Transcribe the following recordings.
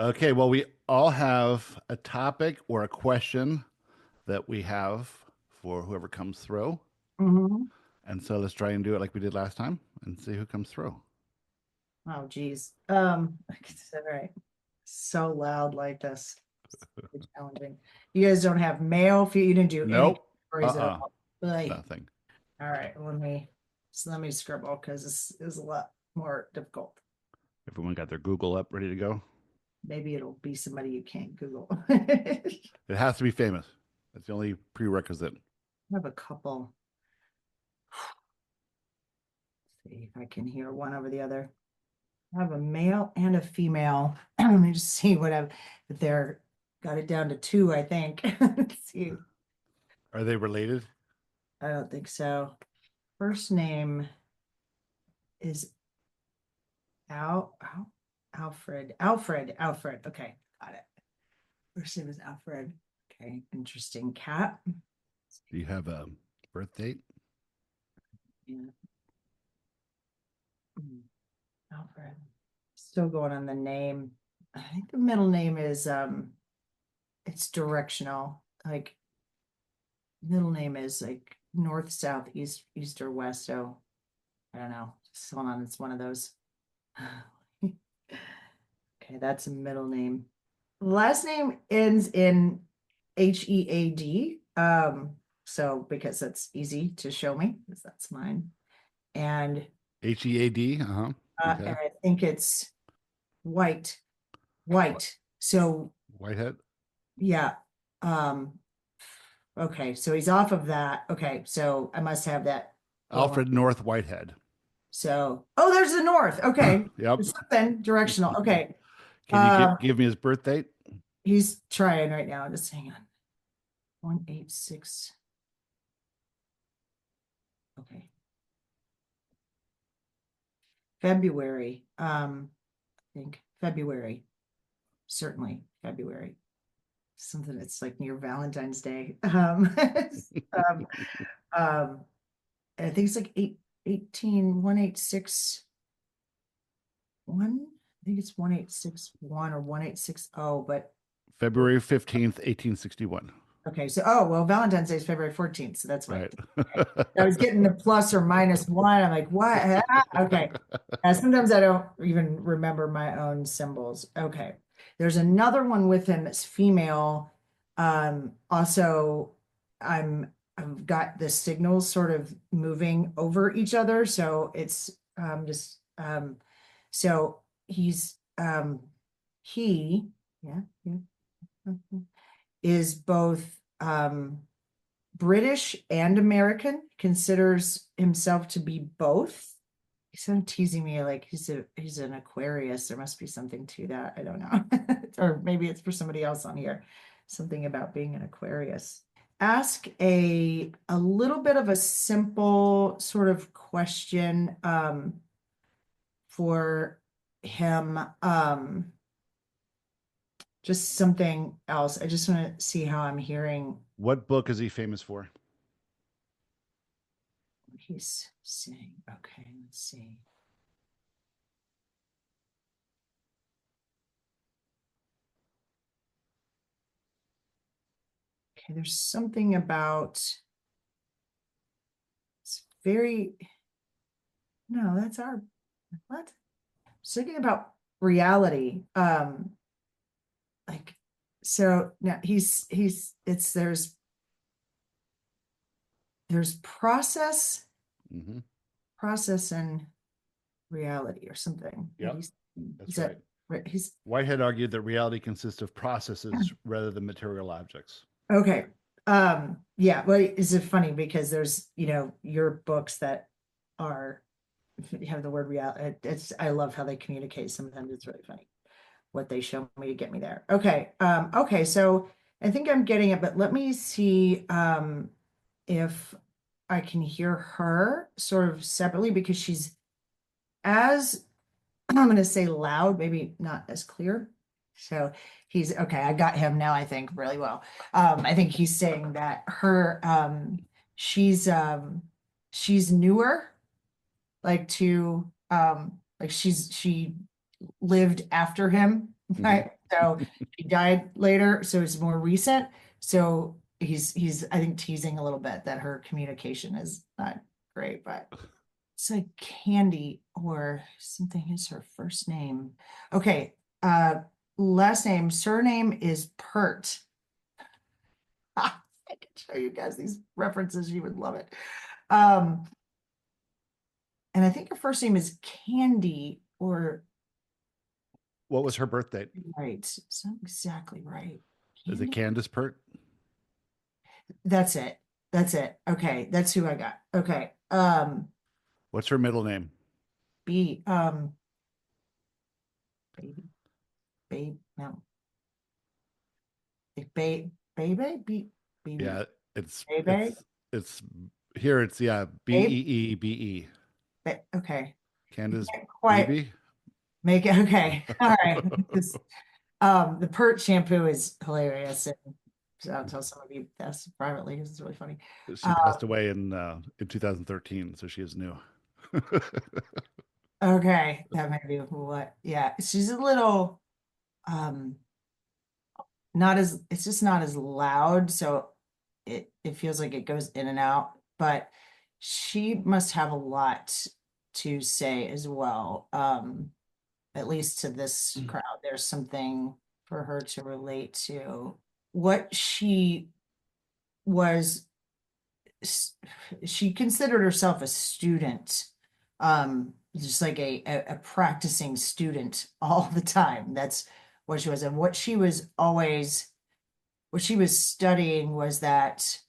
Okay, well, we all have a topic or a question that we have for whoever comes through. Hmm. And so let's try and do it like we did last time and see who comes through. Oh, geez. All right. So loud like this. It's challenging. You guys don't have mail. If you didn't do any Nope. stories at Uh-uh. all. Really? Nothing. All right. Let me scribble because this is a lot more difficult. Everyone got their Google up ready to go. Maybe it'll be somebody you can't Google. I It has to be famous. That's the only prerequisite. have a couple. See if I can hear one over the other. I have a male and a female. Let me just see what I've, if they're got it down to two, I think. Let's see. Are they related? I don't think so. First name is Alfred. Alfred. Okay, got it. First name is Alfred. Okay, interesting. Cat. Do you have a birth date? Yeah. Alfred. Still going on the name. I think the middle name is it's directional. Like middle name is like north, south, east, or west. So I don't know. Just hold on, it's one of those. Okay, that's a middle name. Last name ends in Head. So because that's easy to show me, because that's mine. And Head? Uh-huh. and Okay. I think it's white, white. So Whitehead? yeah. Um, okay, so he's off of that. Okay, so I must have that wrong. Alfred North Whitehead. So oh, there's the north. Okay. Yep. It's something directional. Okay. Can you Um, give me his birth date? he's trying right now. Just hang on. 186. Okay. February. I think February. Certainly February. Something that's like near Valentine's Day. Um, um, I think it's like 186 one. I think it's 1861 or 1860, but February 15th, 1861. okay, so oh well, Valentine's Day is February 14th, so that's why. Right. Okay. I was getting the plus or minus one. I'm like, what? Ah, okay. Sometimes I don't even remember my own symbols. Okay. There's another one with him that's female. Also, I've got the signals sort of moving over each other, so it's just so he's he yeah, yeah is both British and American, considers himself to be both. He's kind of teasing me like he's an Aquarius. There must be something to that. I don't know. Or maybe it's for somebody else on here. Something about being an Aquarius. Ask a little bit of a simple sort of question for him. Just something else. I just want to see how I'm hearing What book is he famous for? what he's saying. Okay, let's see. Okay, there's something about it's very no, that's our what? Something about reality. Like so now he's it's there's Hmm. process and reality or something. Yep, He's is that's right. that right? He's Whitehead argued that reality consists of processes rather than material objects. okay. Yeah, well, is it funny because there's, your books that are you have the word reality. It's I love how they communicate. Sometimes it's really funny what they show me to get me there. Okay. Okay, so I think I'm getting it, but let me see if I can hear her sort of separately because she's as I'm going to say loud, maybe not as clear. So he's okay. I got him now, I think, really well. I think he's saying that she's she's newer, like to like she lived after him, Hmm. right? So she died later, so it's more recent. So he's I think teasing a little bit that her communication is not great, but it's like Candy or something is her first name. Okay, last name, surname is Pert. I can show you guys these references, you would love it. Um, and I think her first name is Candy or What was her birth date? right. It's not exactly right. Is it Candy? Candace Pert? That's it. That's it. Okay, that's who I got. Okay. What's her middle name? B baby, babe, no. Baby, baby, Yeah, it's baby, it's it's here. It's yeah, babe, Beebe. okay. Candace Can't quite Beebe. make it okay. All right. This, the Pert shampoo is hilarious. And so I'll tell some of you this privately because it's really funny. She passed away in 2013, so she is new. Okay, that might be what, yeah, she's a little, um, not as, it's just not as loud, so it feels like it goes in and out, but she must have a lot to say as well. At least to this crowd, there's something for her to relate to. What she was, she considered herself a student, just like a practicing student all the time. That's what she was. And what she was always, what she was studying was that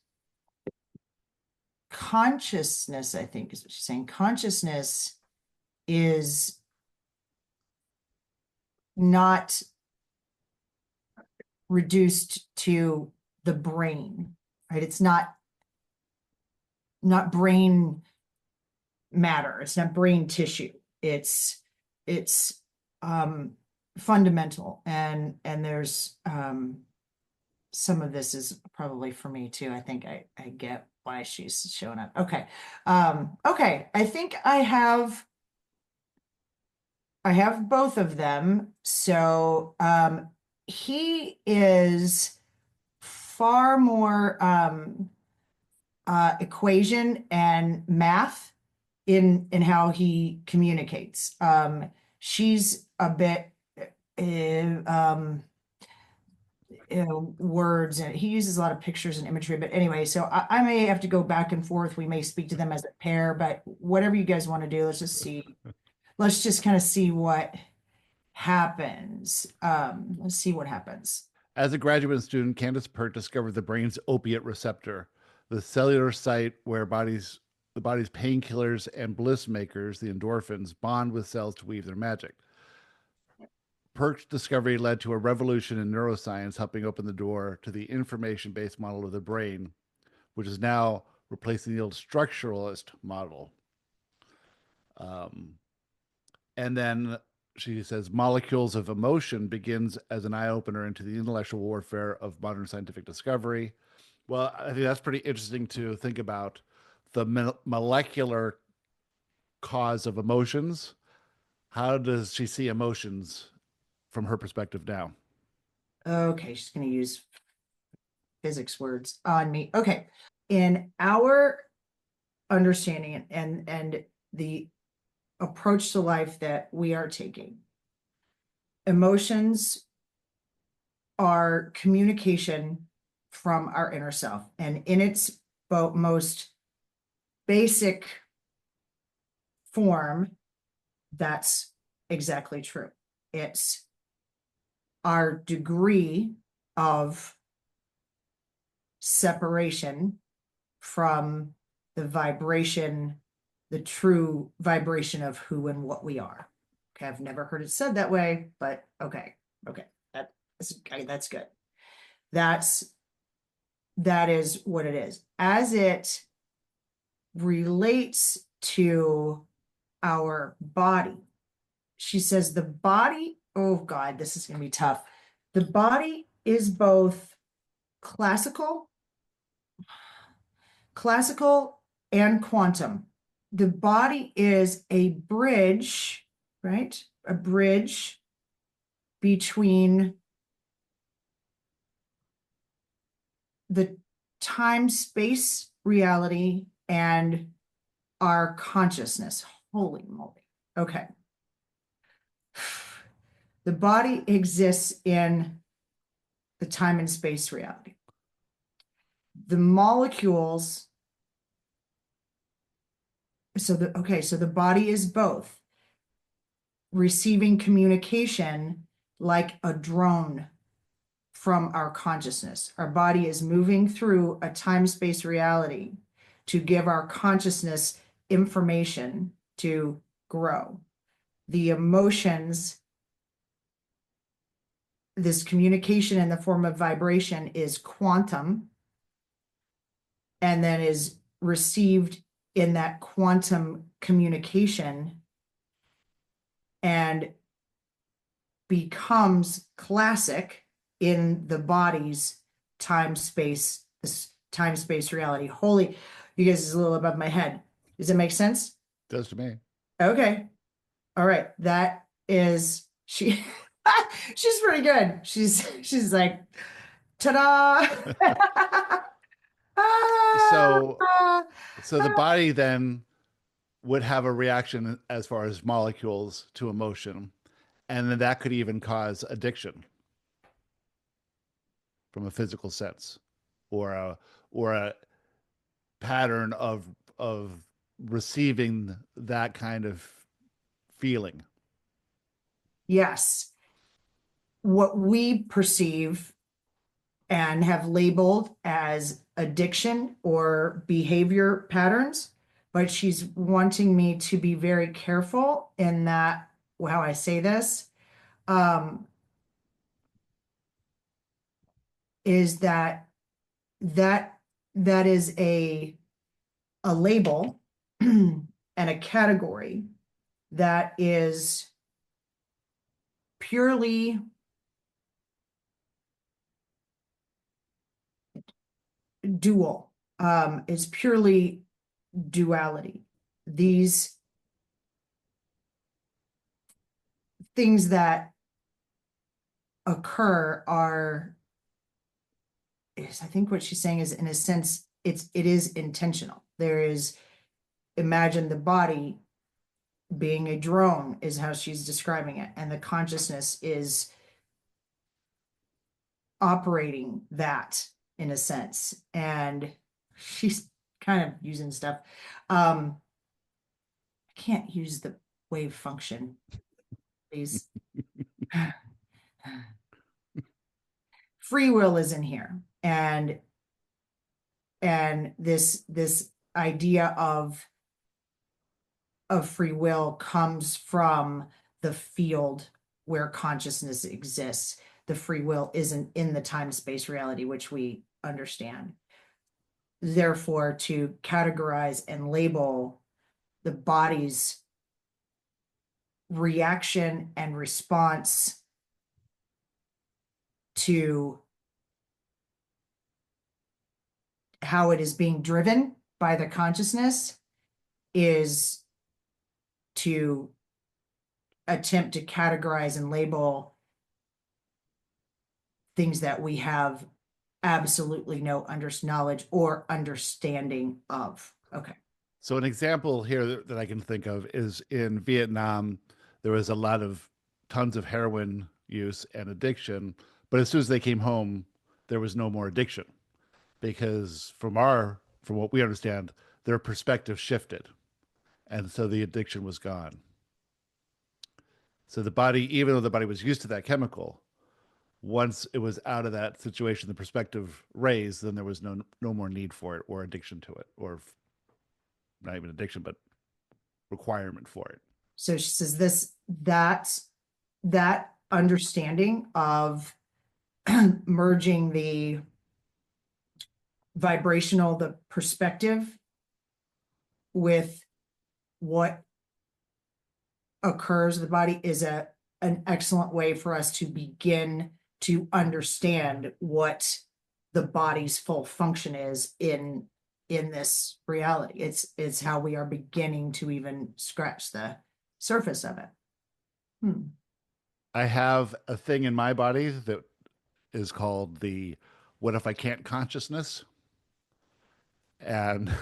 consciousness, I think is what she's saying. Consciousness is not reduced to the brain, right? It's not brain matter. It's not brain tissue. It's um fundamental, and there's some of this is probably for me too. I think I get why she's showing up. Okay. Okay. I think I have both of them. So he is far more equation and math in how he communicates. She's a bit um, words, and he uses a lot of pictures and imagery. But anyway, so I may have to go back and forth. We may speak to them as a pair, but whatever you guys want to do, let's just see. Let's just kind of see what happens. Let's see what happens. As a graduate student, Candace Pert discovered the brain's opiate receptor, the cellular site where the body's painkillers and bliss makers, the endorphins, bond with cells to weave their magic. Pert's discovery led to a revolution in neuroscience, helping open the door to the information based model of the brain, which is now replacing the old structuralist model. Um, and then she says molecules of emotion begins as an eye opener into the intellectual warfare of modern scientific discovery. Well, I think that's pretty interesting to think about the molecular cause of emotions. How does she see emotions from her perspective now? Okay, she's going to use physics words on me. Okay. In our understanding and the approach to life that we are taking, emotions are communication from our inner self. And in its most basic form, that's exactly true. It's our degree of separation from the vibration, the true vibration of who and what we are. Okay, I've never heard it said that way, but okay, okay, that's good. That's that is what it is. As it relates to our body, she says the body, oh God, this is going to be tough. The body is both classical classical and quantum. The body is a bridge, right? A bridge between the time space reality and our consciousness. Holy moly. Okay. The body exists in the time and space reality. The molecules, so the body is both receiving communication like a drone from our consciousness. Our body is moving through a time-space reality to give our consciousness information to grow. The emotions, this communication in the form of vibration is quantum and then is received in that quantum communication and becomes classic in the body's time space reality. Holy, you guys is a little above my head. Does it make sense? Does to me. Okay. All right. That is she. She's pretty good. She's like, ta-da. So so the body then would have a reaction as far as molecules to emotion, and then that could even cause addiction from a physical sense, or a pattern of receiving that kind of feeling. Yes. What we perceive and have labeled as addiction or behavior patterns, but she's wanting me to be very careful in that how I say this, um, is that that is a label and a category that is purely dual. It's purely duality. These things that occur are, is I think what she's saying is in a sense it is intentional. There is, imagine the body being a drone is how she's describing it, and the consciousness is operating that in a sense, and she's kind of using stuff. I can't use the wave function, please. Free will is in here, and this idea of free will comes from the field where consciousness exists. The free will isn't in the time-space reality, which we understand. Therefore, to categorize and label the body's reaction and response to how it is being driven by the consciousness is to attempt to categorize and label things that we have absolutely no knowledge or understanding of. Okay. So an example here that I can think of is in Vietnam, there was a lot of tons of heroin use and addiction, but as soon as they came home, there was no more addiction because from what we understand, their perspective shifted, and so the addiction was gone. So the body, even though the body was used to that chemical, once it was out of that situation, the perspective raised, then there was no more need for it or addiction to it, or not even addiction, but requirement for it. So she says that understanding of merging the vibrational, the perspective with what occurs in the body is an excellent way for us to begin to understand what the body's full function is in this reality. It's how we are beginning to even scratch the surface of it. I have a thing in my body that is called the what if I can't consciousness? And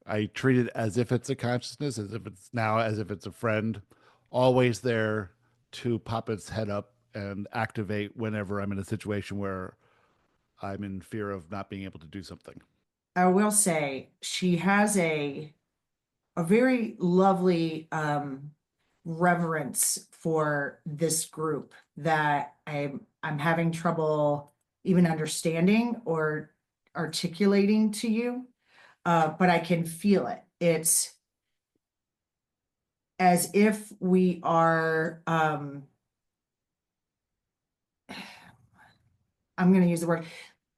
I treat it as if it's a consciousness, as if it's a friend, always there to pop its head up and activate whenever I'm in a situation where I'm in fear of not being able to do something. I will say she has a very lovely reverence for this group that I'm having trouble even understanding or articulating to you, but I can feel it. It's as if we are I'm going to use the word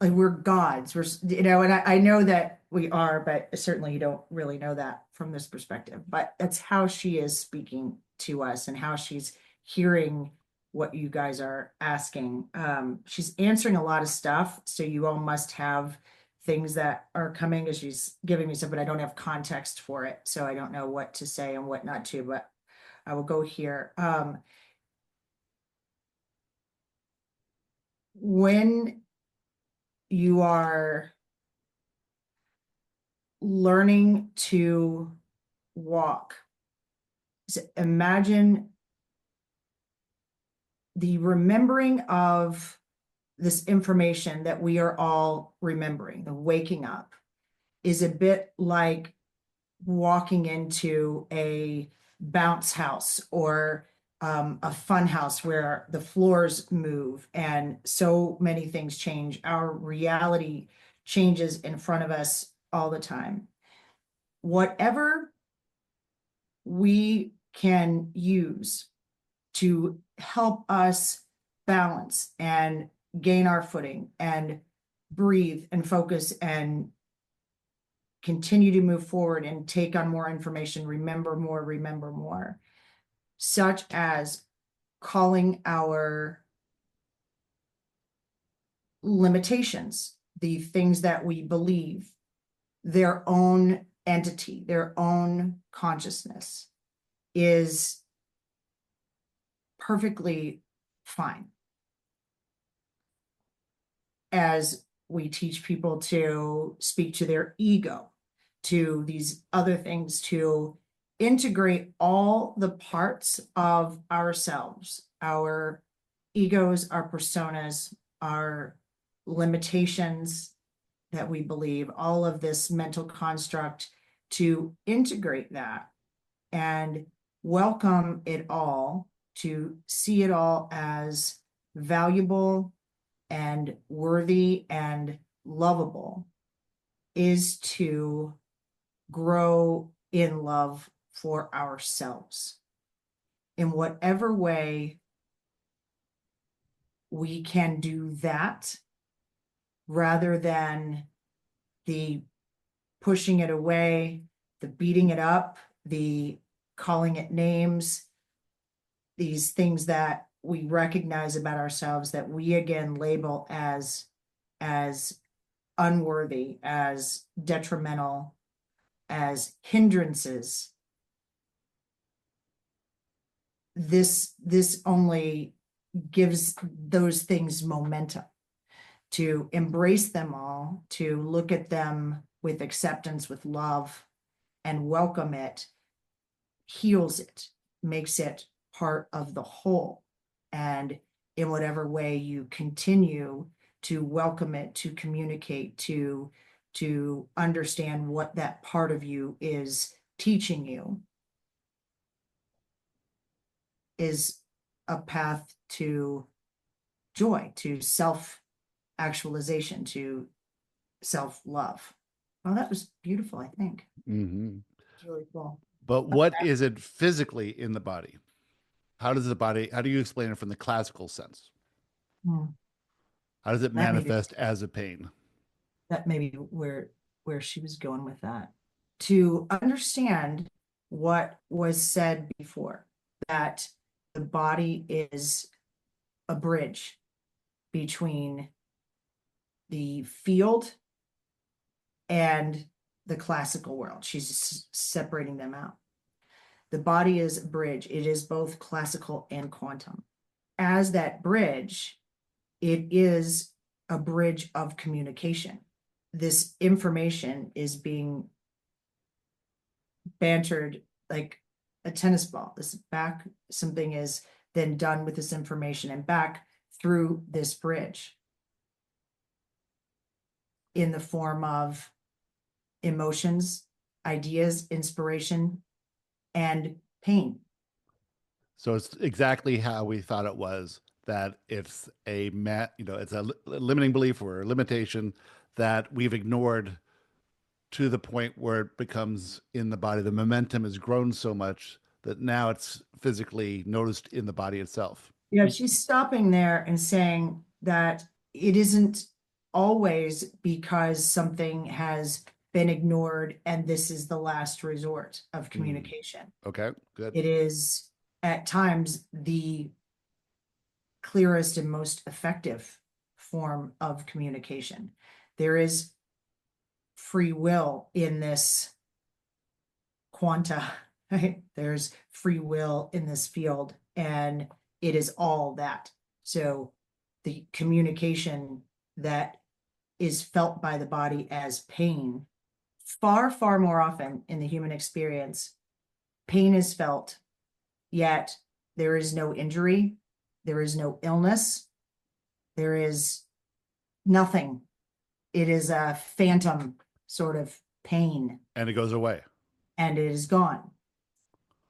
like we're gods. And I know that we are, but certainly you don't really know that from this perspective. But that's how she is speaking to us and how she's hearing what you guys are asking. She's answering a lot of stuff, so you all must have things that are coming as she's giving me stuff, but I don't have context for it, so I don't know what to say and what not to. But I will go here. When you are learning to walk, imagine the remembering of this information that we are all remembering, the waking up, is a bit like walking into a bounce house or a fun house where the floors move and so many things change. Our reality changes in front of us all the time. Whatever we can use to help us balance and gain our footing and breathe and focus and continue to move forward and take on more information, remember more, such as calling our limitations, the things that we believe, their own entity, their own consciousness is perfectly fine. As we teach people to speak to their ego, to these other things, to integrate all the parts of ourselves, our egos, our personas, our limitations that we believe, all of this mental construct, to integrate that and welcome it all, to see it all as valuable and worthy and lovable, is to grow in love for ourselves. In whatever way we can do that, rather than the pushing it away, the beating it up, the calling it names, these things that we recognize about ourselves that we again label as unworthy, as detrimental, as hindrances. This only gives those things momentum. To embrace them all, to look at them with acceptance, with love, and welcome it, heals it, makes it part of the whole. And in whatever way you continue to welcome it, to communicate, to understand what that part of you is teaching you, is a path to joy, to self-actualization, to self-love. Oh, that was beautiful, I think. Mm-hmm. It's really cool. But what is it physically in the body? How do you explain it from the classical sense? Hmm. How does it That may be manifest as a pain? that may be where she was going with that. To understand what was said before, that the body is a bridge between the field and the classical world. She's separating them out. The body is a bridge. It is both classical and quantum. As that bridge, it is a bridge of communication. This information is being bantered like a tennis ball. This back, something is then done with this information and back through this bridge in the form of emotions, ideas, inspiration, and pain. So it's exactly how we thought it was, that it's it's a limiting belief or a limitation that we've ignored to the point where it becomes in the body. The momentum has grown so much that now it's physically noticed in the body itself. Yeah, she's stopping there and saying that it isn't always because something has been ignored and this is the last resort of Mm. communication. Okay, good. It is at times the clearest and most effective form of communication. There is free will in this quanta, right? There's free will in this field, and it is all that. So the communication that is felt by the body as pain, far, far more often in the human experience, pain is felt, yet there is no injury, there is no illness, there is nothing. It is a phantom sort of pain, And it goes away. and it is gone.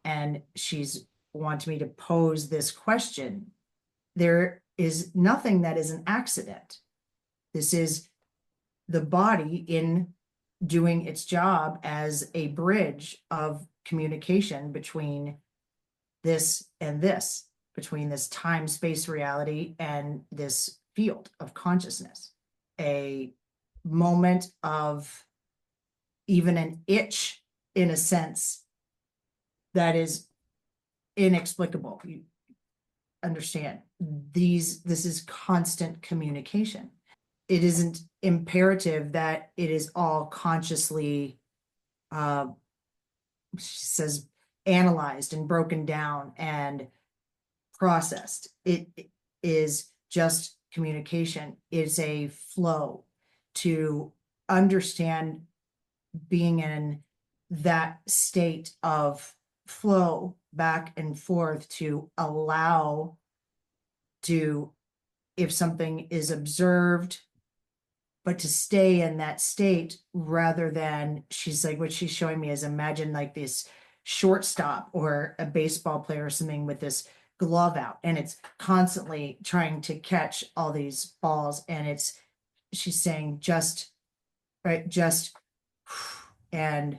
And she's wanting me to pose this question. There is nothing that is an accident. This is the body in doing its job as a bridge of communication between this and this, between this time space reality and this field of consciousness. A moment of even an itch, in a sense, that is inexplicable. You understand, this is constant communication. It isn't imperative that it is all consciously, she says, analyzed and broken down and processed. It is just communication. It's a flow. To understand being in that state of flow back and forth, to allow, to, if something is observed, but to stay in that state rather than, she's like, what she's showing me is, imagine like this shortstop or a baseball player or something with this glove out, and it's constantly trying to catch all these balls, and it's, she's saying, just right, just and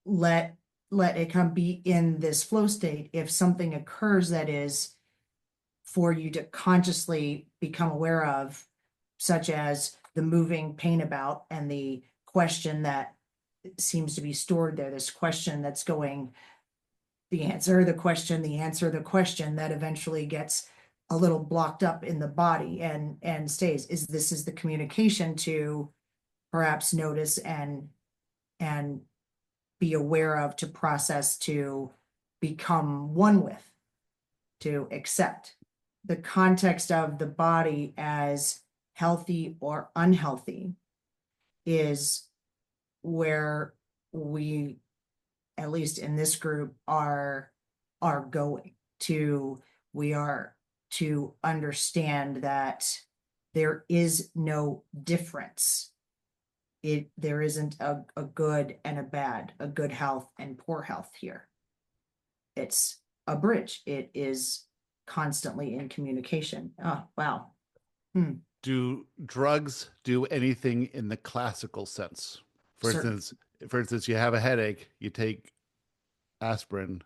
let it come, be in this flow state. If something occurs that is for you to consciously become aware of, such as the moving pain about and the question that seems to be stored there, this question that's going, the answer, the question, the answer, the question, that eventually gets a little blocked up in the body and stays, is this is the communication to perhaps notice and be aware of, to process, to become one with, to accept. The context of the body as healthy or unhealthy is where we, at least in this group, are going to. We are to understand that there is no difference. There isn't a good and a bad, a good health and poor health here. It's a bridge. It is constantly in communication. Oh, wow. Do drugs do anything in the classical sense? For Certain. instance, you have a headache, you take aspirin,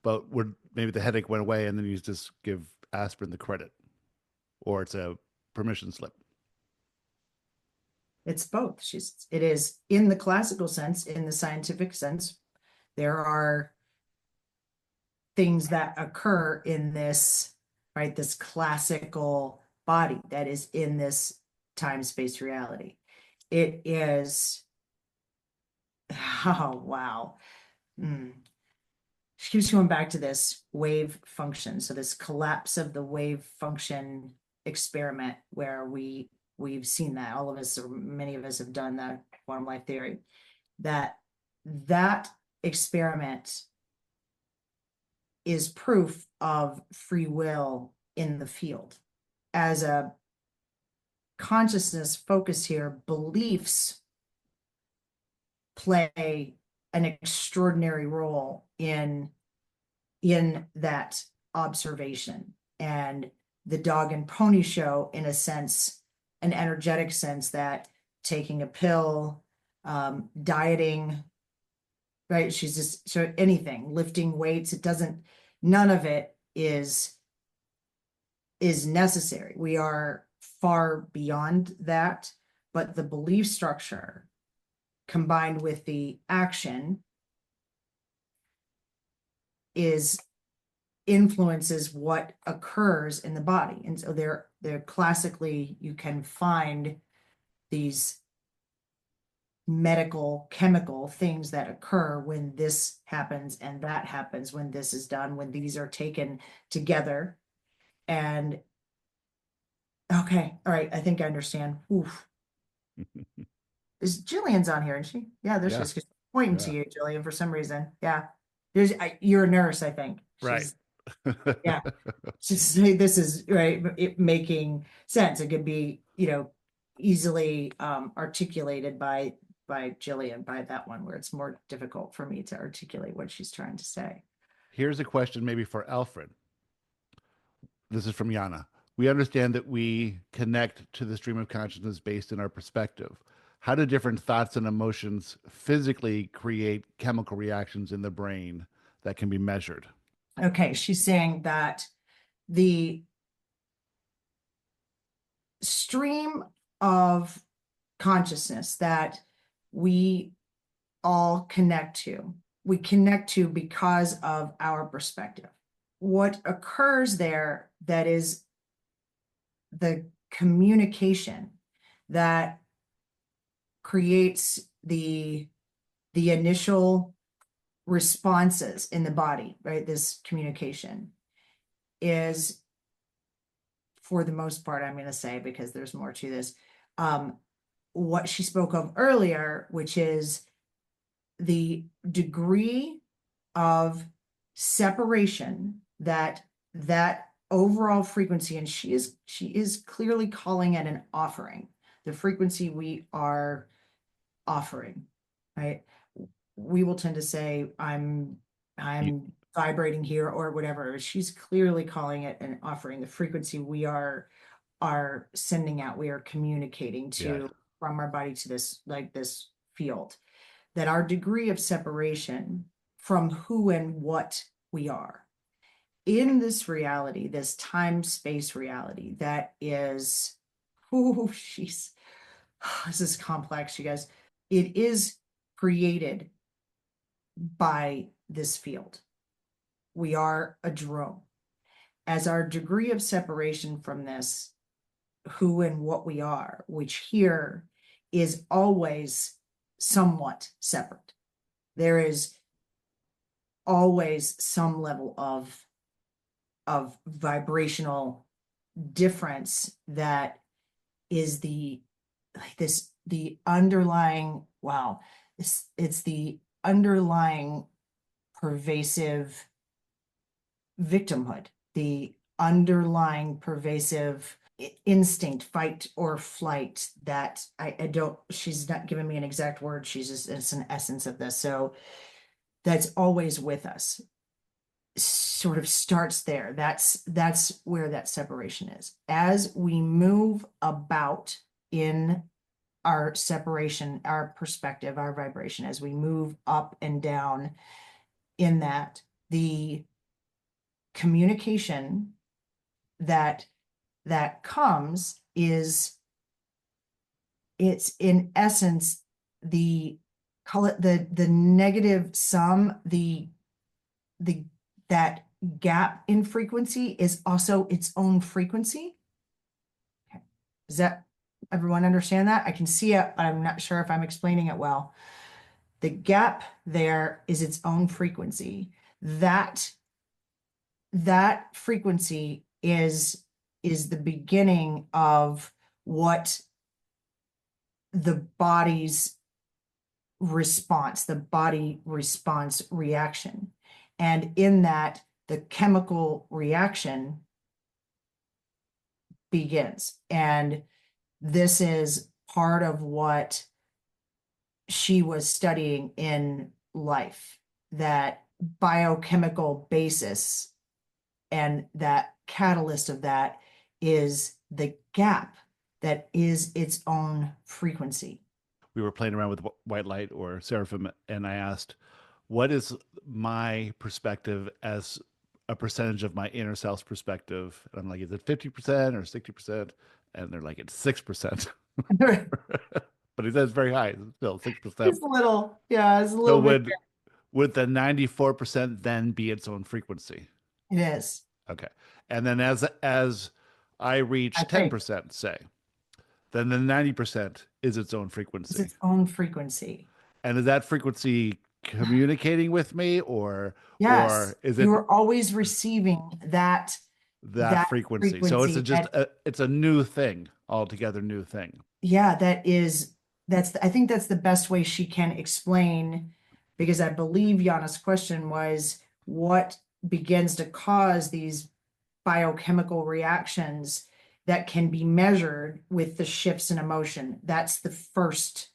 but would maybe the headache went away and then you just give aspirin the credit, or it's a permission slip. It's both. It is in the classical sense, in the scientific sense. There are things that occur in this, right? This classical body that is in this time space reality. It is, oh, wow. She keeps going back to this wave function. So this collapse of the wave function experiment where we've seen that, all of us, or many of us, have done the quantum life theory, that that experiment is proof of free will in the field. As a consciousness focus here, beliefs play an extraordinary role in that observation. And the dog and pony show, in a sense, an energetic sense, that taking a pill, dieting, right? She's just, so anything, lifting weights, it doesn't, none of it is necessary. We are far beyond that, but the belief structure combined with the action influences what occurs in the body. And so they're classically, you can find these medical chemical things that occur when this happens and that happens, when this is done, when these are taken together. And okay, all right, I think I understand. Oof. Is Jillian's on here, isn't she? Yeah, there she Yeah. is. She's pointing to Yeah. you, Jillian, for some reason. Yeah. You're a nurse, I think. Right. Yeah. She's, this is right, it making sense. It could be, easily articulated by Jillian, by that one, where it's more difficult for me to articulate what she's trying to say. Here's a question maybe for Alfred. This is from Yana. We understand that we connect to the stream of consciousness based in our perspective. How do different thoughts and emotions physically create chemical reactions in the brain that can be measured? Okay, she's saying that the stream of consciousness that we all connect to, we connect to because of our perspective. What occurs there, that is the communication that creates the initial responses in the body, right? This communication is, for the most part, I'm going to say, because there's more to this, what she spoke of earlier, which is the degree of separation that overall frequency, and she is clearly calling it an offering, the frequency we are offering, right? We will tend to say, I'm vibrating here or whatever. She's clearly calling it an offering, the frequency we are sending out, we are communicating Yeah. to, from our body to this, like this field, that our degree of separation from who and what we are in this reality, this time-space reality, that is, this is complex, you guys. It is created by this field. We are a drone. As our degree of separation from this, who and what we are, which here is always somewhat separate. There is always some level of vibrational difference that is the underlying, wow, it's the underlying pervasive victimhood, the underlying pervasive instinct, fight or flight, that I don't, she's not giving me an exact word, she's just, it's an essence of this. So that's always with us, sort of starts there. That's where that separation is. As we move about in our separation, our perspective, our vibration, as we move up and down in that, the communication that comes is, it's in essence, call it the negative sum, that gap in frequency is also its own frequency. Okay. Does that, everyone understand that? I can see it, but I'm not sure if I'm explaining it well. The gap there is its own frequency. That frequency is is the beginning of what the body's response, the body response reaction. And in that, the chemical reaction begins. And this is part of what she was studying in life, that biochemical basis, and that catalyst of that is the gap that is its own frequency. We were playing around with white light or seraphim, and I asked, what is my perspective as a percentage of my inner self's perspective? And I'm like, is it 50% or 60%? And they're like, it's 6%. But he says very high, it's still 6%. It's a little, yeah, it's a So little bit. would the 94% then be its own frequency? It is, Okay. And then as I I reach think, 10%, say, then the 90% is its own it's frequency. its own frequency. And is that frequency communicating with me, Yes, or is you it are always receiving that that frequency? So it's frequency. just it's a new thing, altogether new thing. Yeah, I think that's the best way she can explain, because I believe Yana's question was what begins to cause these biochemical reactions that can be measured with the shifts in emotion. That's the first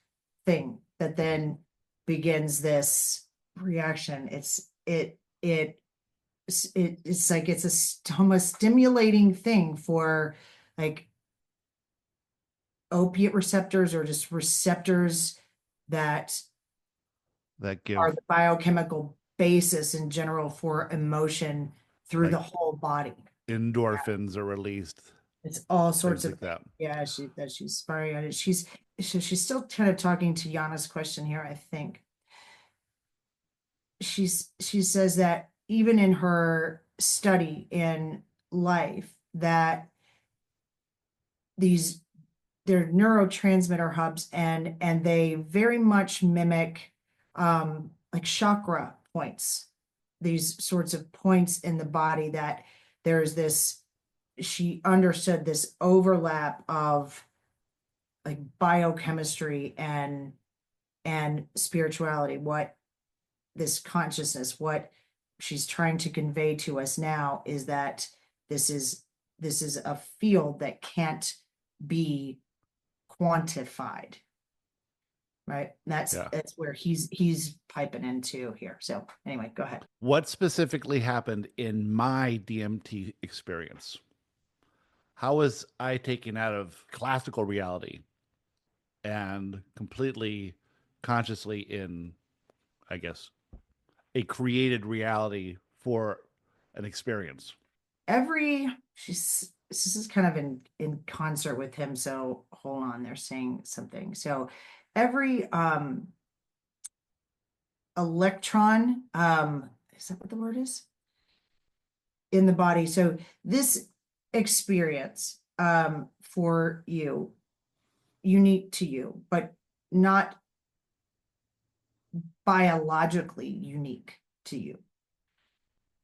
thing that then begins this reaction. It's like it's almost stimulating thing for like opiate receptors, or just receptors that That are give the biochemical basis in general for emotion through like the whole body. endorphins are released, It's all sorts things of like things. that. Yeah, she's sparring on it. She's still kind of talking to Yana's question here, I think. She says that even in her study in life, that these they're neurotransmitter hubs, and they very much mimic like chakra points, these sorts of points in the body, that there's this, she understood this overlap of like biochemistry and spirituality, what this consciousness, what she's trying to convey to us now is that this is this is a field that can't be quantified, right? Yeah. That's where he's piping into here. So anyway, go ahead. What specifically happened in my DMT experience? How was I taken out of classical reality and completely consciously in, I guess, a created reality for an experience? She's this is kind of in concert with him. So hold on, they're saying something. So every electron, is that what the word is? In the body. So this experience for you, unique to you, but not biologically unique to you.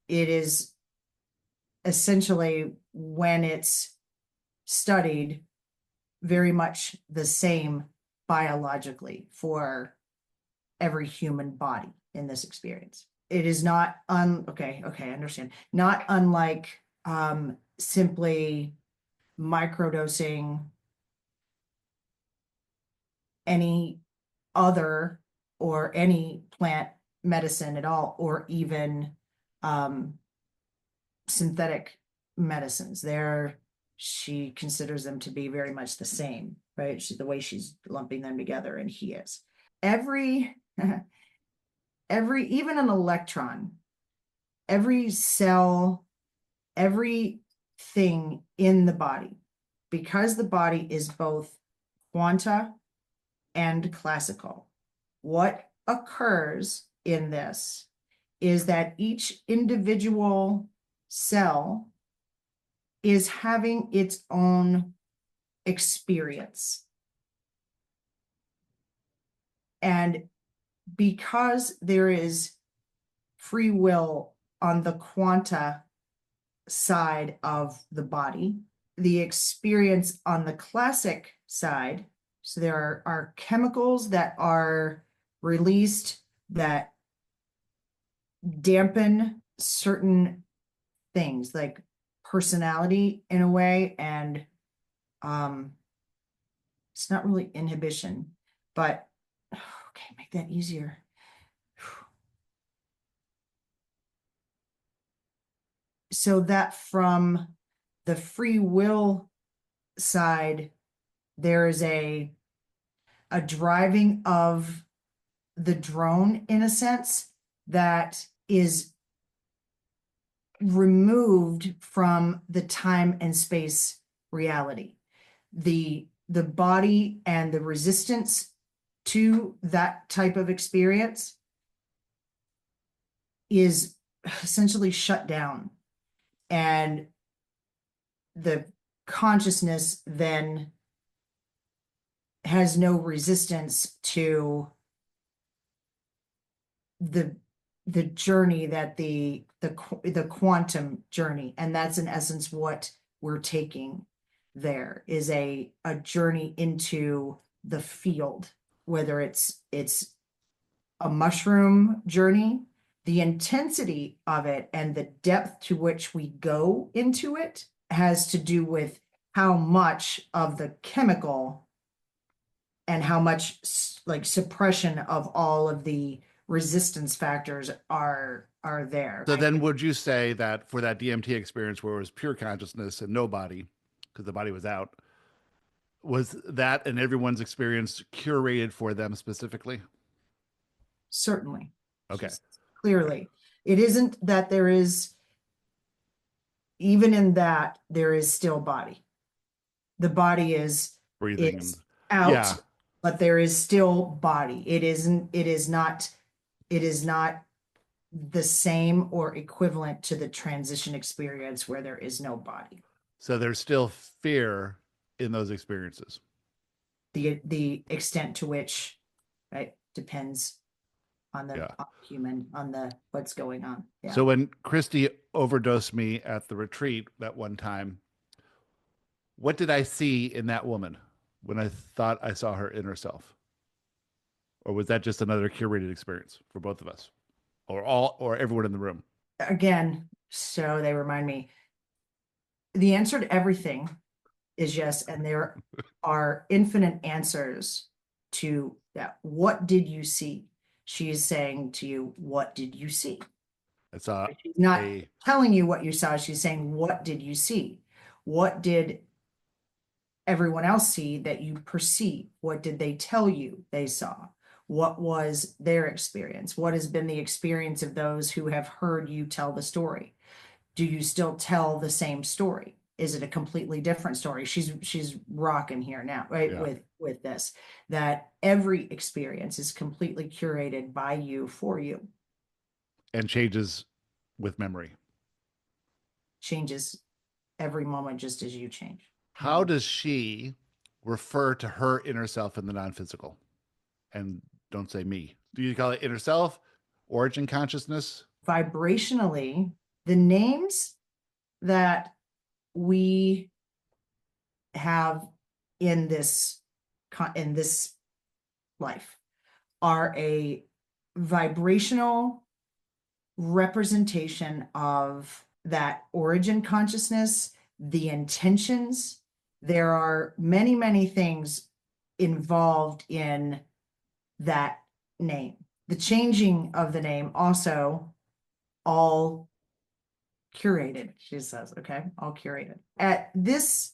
It is essentially, when it's studied, very much the same biologically for every human body in this experience. It is not okay, I understand. Not unlike simply microdosing any other or any plant medicine at all, or even um, synthetic medicines. She considers them to be very much the same, right? The way she's lumping them together, and he is. Every even an electron, every cell, everything in the body, because the body is both quanta and classical. What occurs in this is that each individual cell is having its own experience. And because there is free will on the quanta side of the body, the experience on the classic side, so there are chemicals that are released that dampen certain things like personality in a way, and it's not really inhibition, but okay, make that easier. So that from the free will side, there is a driving of the drone in a sense that is removed from the time and space reality. The body and the resistance to that type of experience is essentially shut down, and the consciousness then has no resistance to the journey that the quantum journey, and that's in essence what we're taking there, is a journey into the field, whether it's a mushroom journey. The intensity of it and the depth to which we go into it has to do with how much of the chemical and how much like suppression of all of the resistance factors are there. So then would you say that for that DMT experience where it was pure consciousness and no body, because the body was out, was that and everyone's experience curated for them specifically? Certainly. Okay. Clearly. It isn't that there is, even in that, there is still body. The body is, Breathing and it's out, yeah. but there is still body. It is not the same or equivalent to the transition experience where there is no body. So there's still fear in those experiences. The extent to which, right, depends on the Yeah. human, on the what's going on. Yeah. So when Christy overdosed me at the retreat that one time, what did I see in that woman when I thought I saw her inner self? Or was that just another curated experience for both of us? Or everyone in the room? Again, so they remind me, the answer to everything is yes, and there are infinite answers to that. What did you see? She is saying to you, what did you see? I saw She's not a telling you what you saw. She's saying, what did you see? What did everyone else see that you perceive? What did they tell you they saw? What was their experience? What has been the experience of those who have heard you tell the story? Do you still tell the same story? Is it a completely different story? She's rocking here now, right? yeah, With this, that every experience is completely curated by you for you. and changes with memory. Changes every moment just as you change. How does she refer to her inner self in the non-physical? And don't say me. Do you call it inner self, origin consciousness? Vibrationally, the names that we have in this life are a vibrational representation of that origin consciousness, the intentions. There are many, many things involved in that name. The changing of the name also all curated, she says, okay, all curated. At this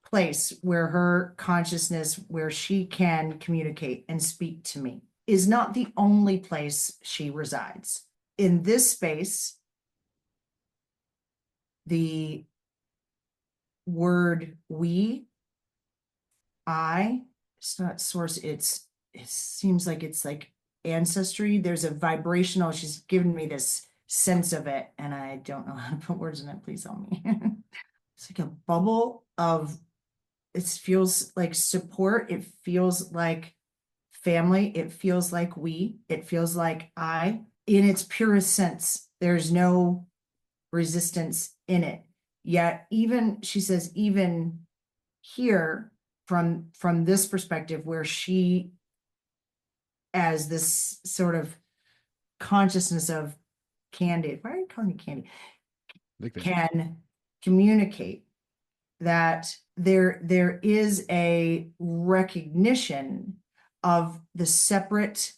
place where her consciousness, where she can communicate and speak to me, is not the only place she resides. In this space, the word we, I, it's not source, it seems like it's like ancestry. There's a vibrational, she's given me this sense of it, and I don't know how to put words in it. Please help me. It's like a bubble of, it feels like support. It feels like family. It feels like we. It feels like I. In its purest sense, there's no resistance in it. Yet even, she says, even here, from this perspective, where she, as this sort of consciousness of Candy, why are you calling me Candy? Nickname. Can communicate that there is a recognition of the separate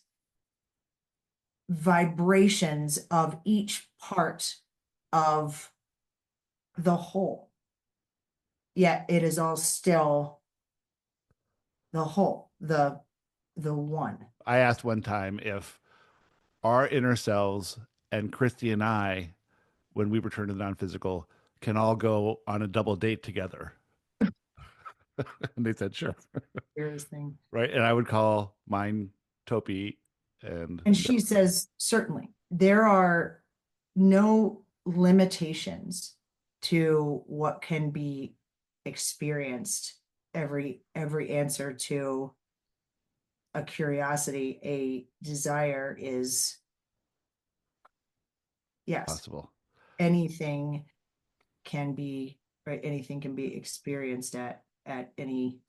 vibrations of each part of the whole, yet it is all still the whole, the one. I asked one time if our inner selves and Christy and I, when we return to the non-physical, can all go on a double date together. And they said, sure. Weirdest thing. Right. And I would call mine Topi and And she says, certainly, there are no limitations to what can be experienced. Every answer to a curiosity, a desire is yes. possible. Anything can be, right, anything can be experienced at any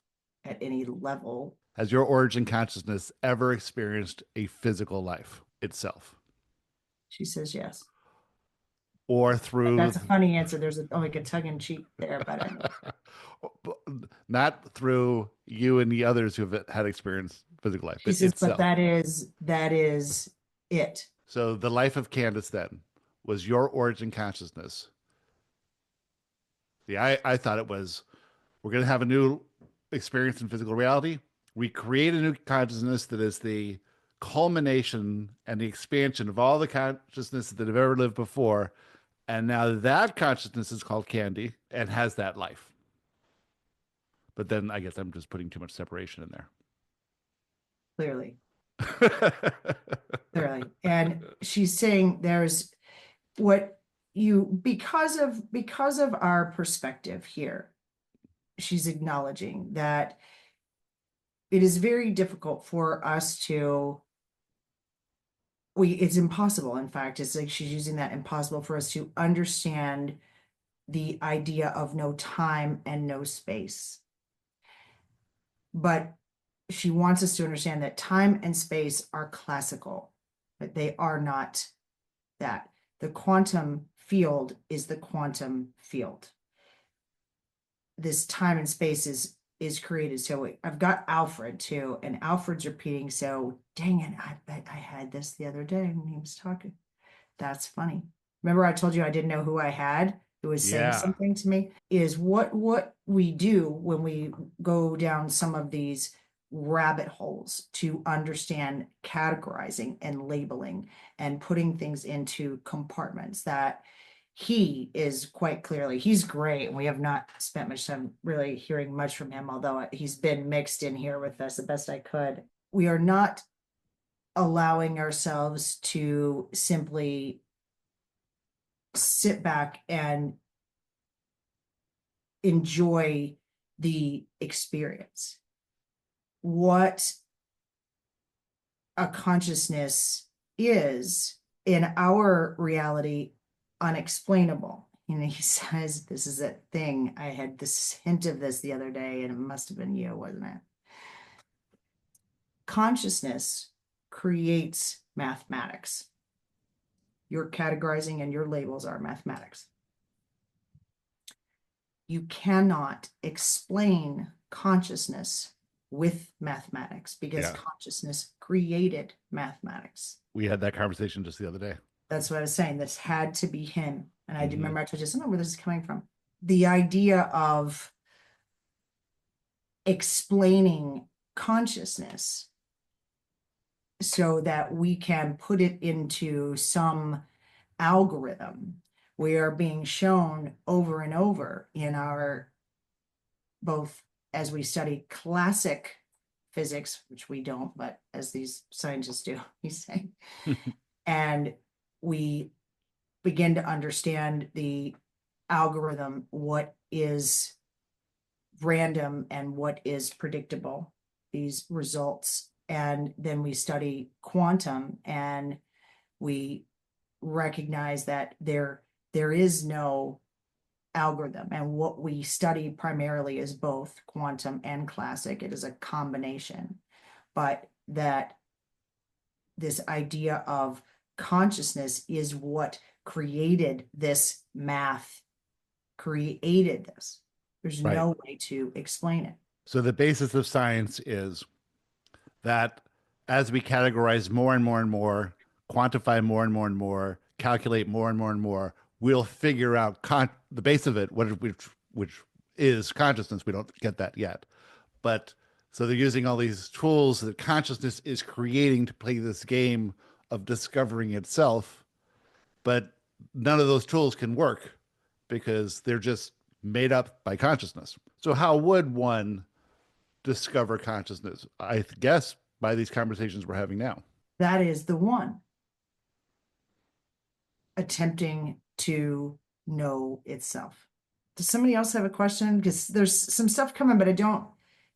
level. Has your origin consciousness ever experienced a physical life itself? She says yes. Or through That's a funny answer. There's like a tongue in cheek there, but I know. not through you and the others who have had experienced physical life, She but says, but itself. that is it. So the life of Candace then was your origin consciousness. See, I thought it was we're going to have a new experience in physical reality. We create a new consciousness that is the culmination and the expansion of all the consciousness that have ever lived before. And now that consciousness is called Candy and has that life. But then I guess I'm just putting too much separation in Clearly, there. clearly. And she's saying there's what you, because of our perspective here, she's acknowledging that it is very difficult for us to, it's impossible. In fact, it's like she's using that, impossible for us to understand the idea of no time and no space. But she wants us to understand that time and space are classical, but they are not that. The quantum field is the quantum field. This time and space is created. So I've got Alfred too, and Alfred's repeating. So dang it, I bet I had this the other day when he was talking. That's funny. Remember I told you I didn't know who I had who was saying Yeah. something to me? Is what we do when we go down some of these rabbit holes to understand categorizing and labeling and putting things into compartments. That he is quite clearly, he's great, and we have not spent much time really hearing much from him, although he's been mixed in here with us the best I could. We are not allowing ourselves to simply sit back and enjoy the experience. What a consciousness is in our reality, unexplainable. You know, he says, this is a thing. I had this hint of this the other day, and it must have been you, wasn't it? Consciousness creates mathematics. Your categorizing and your labels are mathematics. You cannot explain consciousness with mathematics because Yeah. consciousness created mathematics. We had that conversation just the other day. That's what I was saying. This had to be him. And I do Mhm. remember I told you, I don't know where this is coming from. The idea of explaining consciousness so that we can put it into some algorithm. We are being shown over and over in our, both as we study classic physics, which we don't, but as these scientists do, he's saying, and we begin to understand the algorithm, what is random and what is predictable, these results. And then we study quantum and we recognize that there is no algorithm. And what we study primarily is both quantum and classic. It is a combination, but that this idea of consciousness is what created this math, created this. There's Right. no way to explain it. So the basis of science is that as we categorize more and more and more, quantify more and more and more, calculate more and more and more, we'll figure out the base of it, which is consciousness. We don't get that yet, but so they're using all these tools that consciousness is creating to play this game of discovering itself, but none of those tools can work because they're just made up by consciousness. So how would one discover consciousness? I guess by these conversations we're having now. That is the one, attempting to know itself. Does somebody else have a question? Because there's some stuff coming, but I don't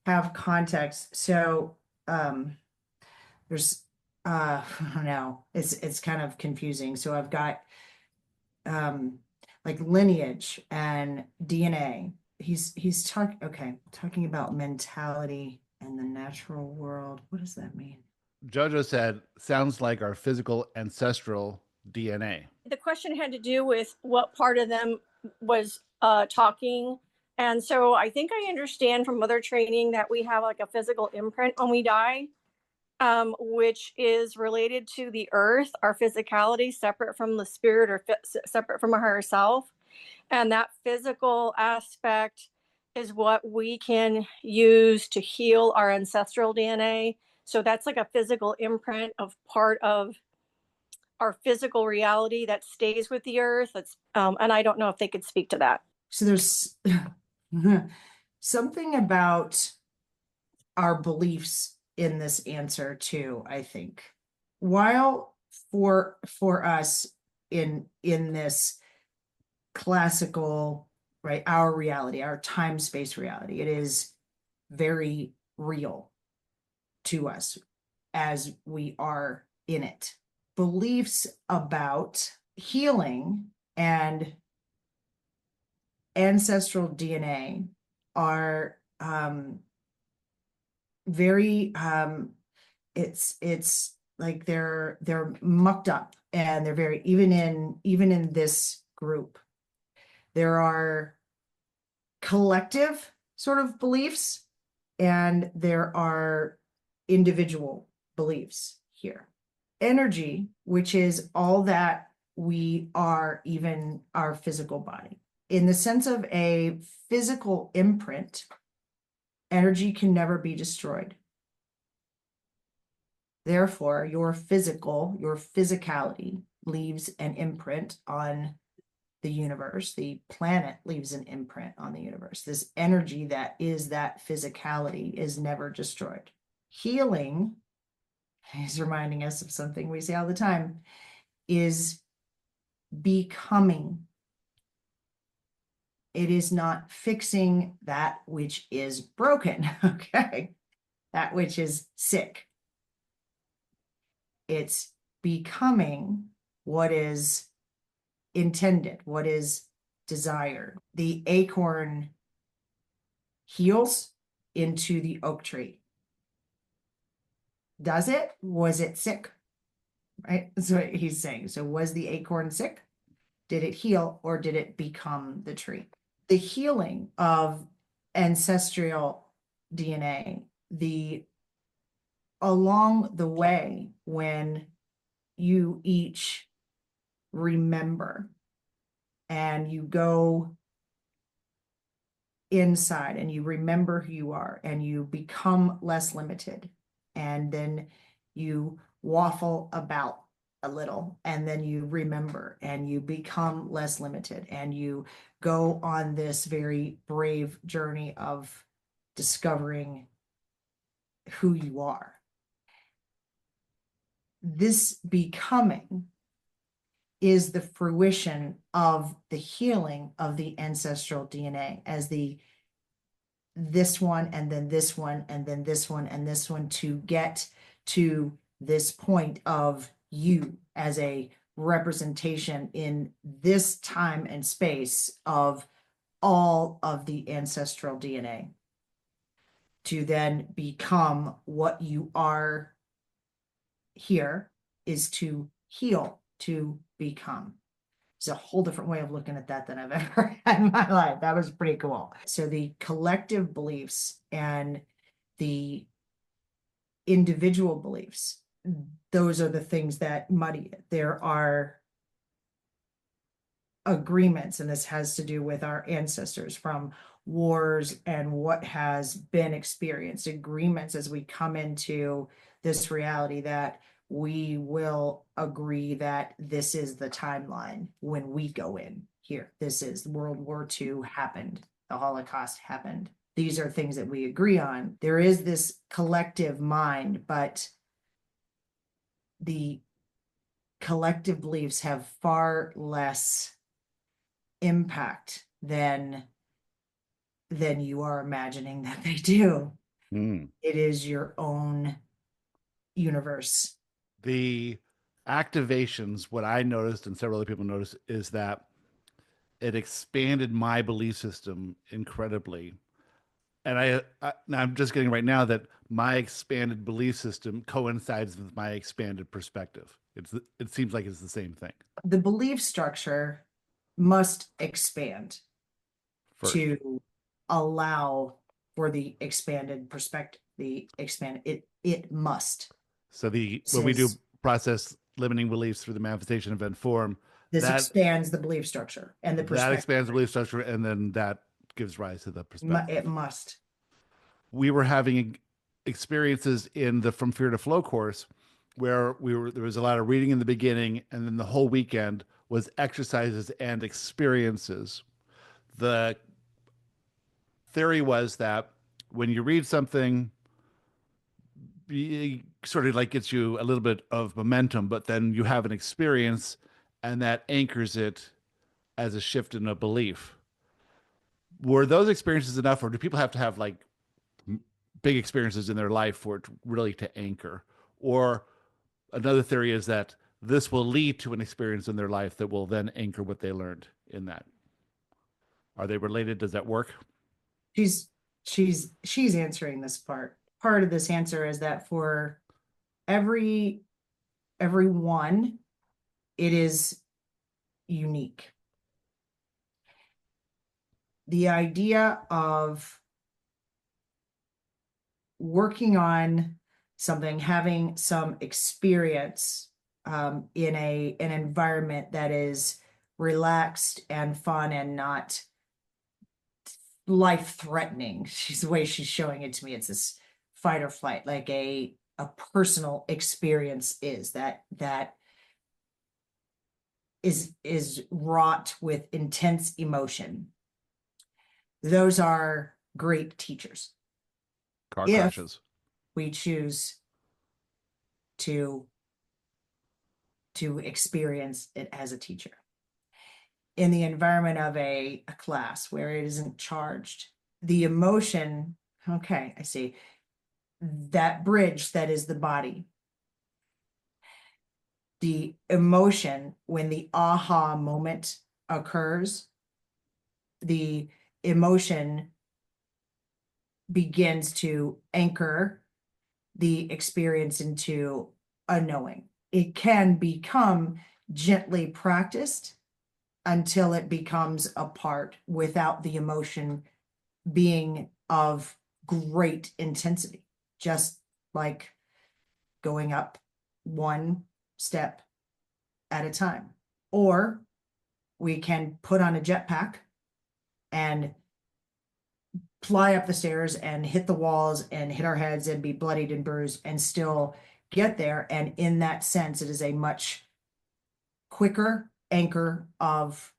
have context. So there's I don't know. It's kind of confusing. So I've got like lineage and DNA. He's talking about mentality and the natural world. What does that mean? Jojo said, sounds like our physical ancestral DNA. The question had to do with what part of them was talking. And so I think I understand from other training that we have like a physical imprint when we die, which is related to the earth, our physicality, separate from the spirit or separate from our higher self. And that physical aspect is what we can use to heal our ancestral DNA. So that's like a physical imprint of part of our physical reality that stays with the earth. That's and I don't know if they could speak to that. So there's something about our beliefs in this answer too, I think. While for us in this classical, right, our reality, our time-space reality, it is very real to us as we are in it. Beliefs about healing and ancestral DNA are very it's like they're mucked up, and they're very even in this group there are collective sort of beliefs and there are individual beliefs here. Energy, which is all that we are, even our physical body. In the sense of a physical imprint, energy can never be destroyed. Therefore, your physicality leaves an imprint on the universe. The planet leaves an imprint on the universe. This energy that is that physicality is never destroyed. Healing, he's reminding us of something we say all the time, is becoming. It is not fixing that which is broken, okay? That which is sick. It's becoming what is intended, what is desired. The acorn heals into the oak tree. Does it? Was it sick? Right? That's what he's saying. So was the acorn sick? Did it heal, or did it become the tree? The healing of ancestral DNA, along the way, when you each remember and you go inside and you remember who you are and you become less limited, and then you waffle about a little, and then you remember and you become less limited, and you go on this very brave journey of discovering who you are. This becoming is the fruition of the healing of the ancestral DNA as this one, and then this one, and then this one, and this one, to get to this point of you as a representation in this time and space of all of the ancestral DNA to then become what you are here is to heal, to become. It's a whole different way of looking at that than I've ever had in my life. That was pretty cool. So the collective beliefs and the individual beliefs, those are the things that muddy it. There are agreements, and this has to do with our ancestors from wars and what has been experienced, agreements as we come into this reality that we will agree that this is the timeline when we go in here. This is World War II happened, the Holocaust happened. These are things that we agree on. There is this collective mind, but the collective beliefs have far less impact than you are imagining that they do. It is your own universe. The activations, what I noticed and several other people noticed, is that it expanded my belief system incredibly. And I'm just getting right now that my expanded belief system coincides with my expanded perspective. It seems like it's the same thing. The belief structure must expand First. to allow for the expanded perspective. It must. So when we do process limiting beliefs through the manifestation event form, this expands the belief structure and the perspective. That expands the belief structure, and then that gives rise to the perspective. It must. We were having experiences in the From Fear to Flow course where there was a lot of reading in the beginning, and then the whole weekend was exercises and experiences. The theory was that when you read something, it sort of like gets you a little bit of momentum, but then you have an experience and that anchors it as a shift in a belief. Were those experiences enough, or do people have to have like big experiences in their life for it really to anchor? Or another theory is that this will lead to an experience in their life that will then anchor what they learned in that. Are they related? Does that work? She's answering this part. Part of this answer is that for everyone, it is unique. The idea of working on something, having some experience in an environment that is relaxed and fun and not life-threatening. The way she's showing it to me, it's this fight or flight, like a personal experience is that is wrought with intense emotion. Those are great teachers. Car crashes. We choose to experience it as a teacher. In the environment of a class where it isn't charged, the emotion, okay, I see, that bridge that is the body, the emotion, when the aha moment occurs, the emotion begins to anchor the experience into a knowing. It can become gently practiced until it becomes a part without the emotion being of great intensity, just like going up one step at a time. Or we can put on a jetpack and fly up the stairs and hit the walls and hit our heads and be bloodied and bruised and still get there. And in that sense, it is a much quicker anchor of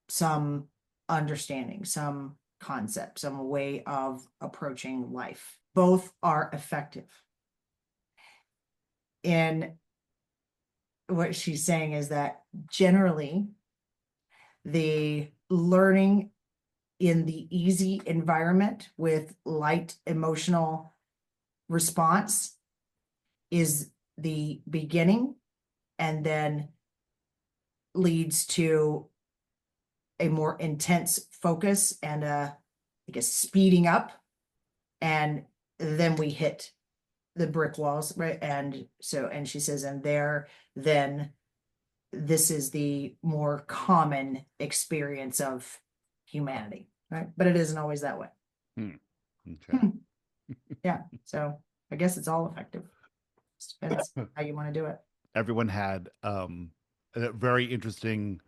some understanding, some concept, some way of approaching life. Both are effective. And what she's saying is that generally the learning in the easy environment with light emotional response is the beginning, and then leads to a more intense focus and I guess speeding up, and then we hit the brick walls, right? And she says, and then this is the more common experience of humanity, right? But it isn't always that way. Okay. Yeah, so I guess it's all effective. Just depends how you want to do it. Everyone had a very interesting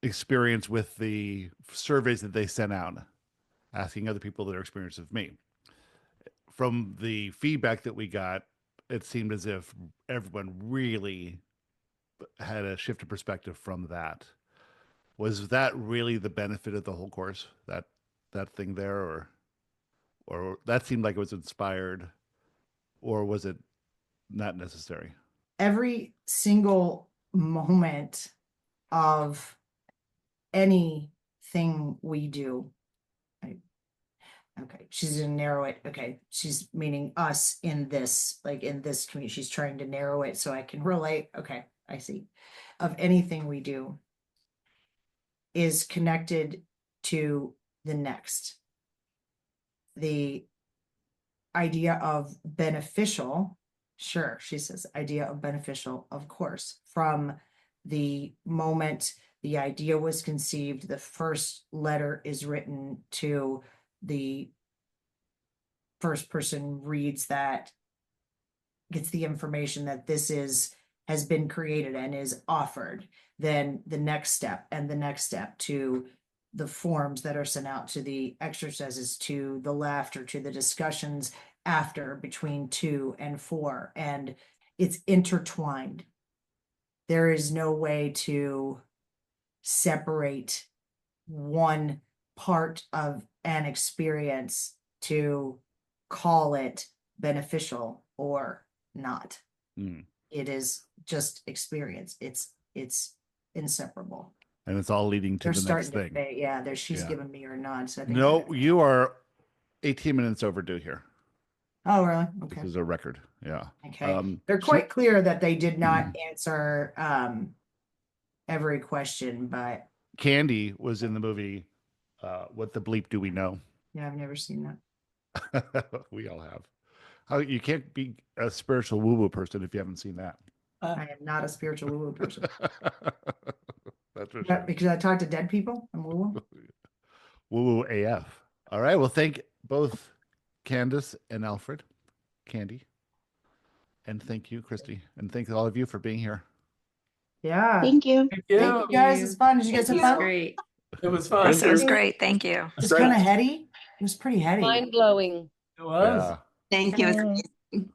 experience with the surveys that they sent out, asking other people their experience of me. From the feedback that we got, it seemed as if everyone really had a shift of perspective from that. Was that really the benefit of the whole course? That thing there, or that seemed like it was inspired, or was it not necessary? Every single moment of anything we do, okay, she's gonna narrow it. Okay, she's meaning us in this, like in this community. She's trying to narrow it so I can relate. Okay, I see. Of anything we do is connected to the next. The idea of beneficial, sure, she says, idea of beneficial, of course, from the moment the idea was conceived, the first letter is written to the first person reads that, gets the information that this has been created and is offered, then the next step and the next step to the forms that are sent out, to the exercises to the left, or to the discussions after between 2 and 4, and it's intertwined. There is no way to separate one part of an experience to call it beneficial or not. It is just experience. It's inseparable. And it's all leading to They're the next starting to thing. yeah, she's giving me her nod. So I think No, you are 18 minutes overdue here. oh, really? Okay. This is a record. Yeah. Okay. They're quite clear that they did not answer every question, but Candy was in the movie What the Bleep Do We Know? yeah, I've never seen that. We all have. How you can't be a spiritual woo-woo person if you haven't seen that. I am not a spiritual woo-woo person. That's for Yeah, sure. because I talk to dead people. I'm woo-woo. Woo-woo AF. All right. Well, thank both Candace and Alfred. Candy. And thank you, Christy. And thank all of you for being here. Yeah. Thank you. Thank you guys. It's fun. Did you guys have fun? Great. It was fun. This was great. Thank you. It's kind of heady. It was pretty heady. Mind blowing. It was. Yeah. Thank you.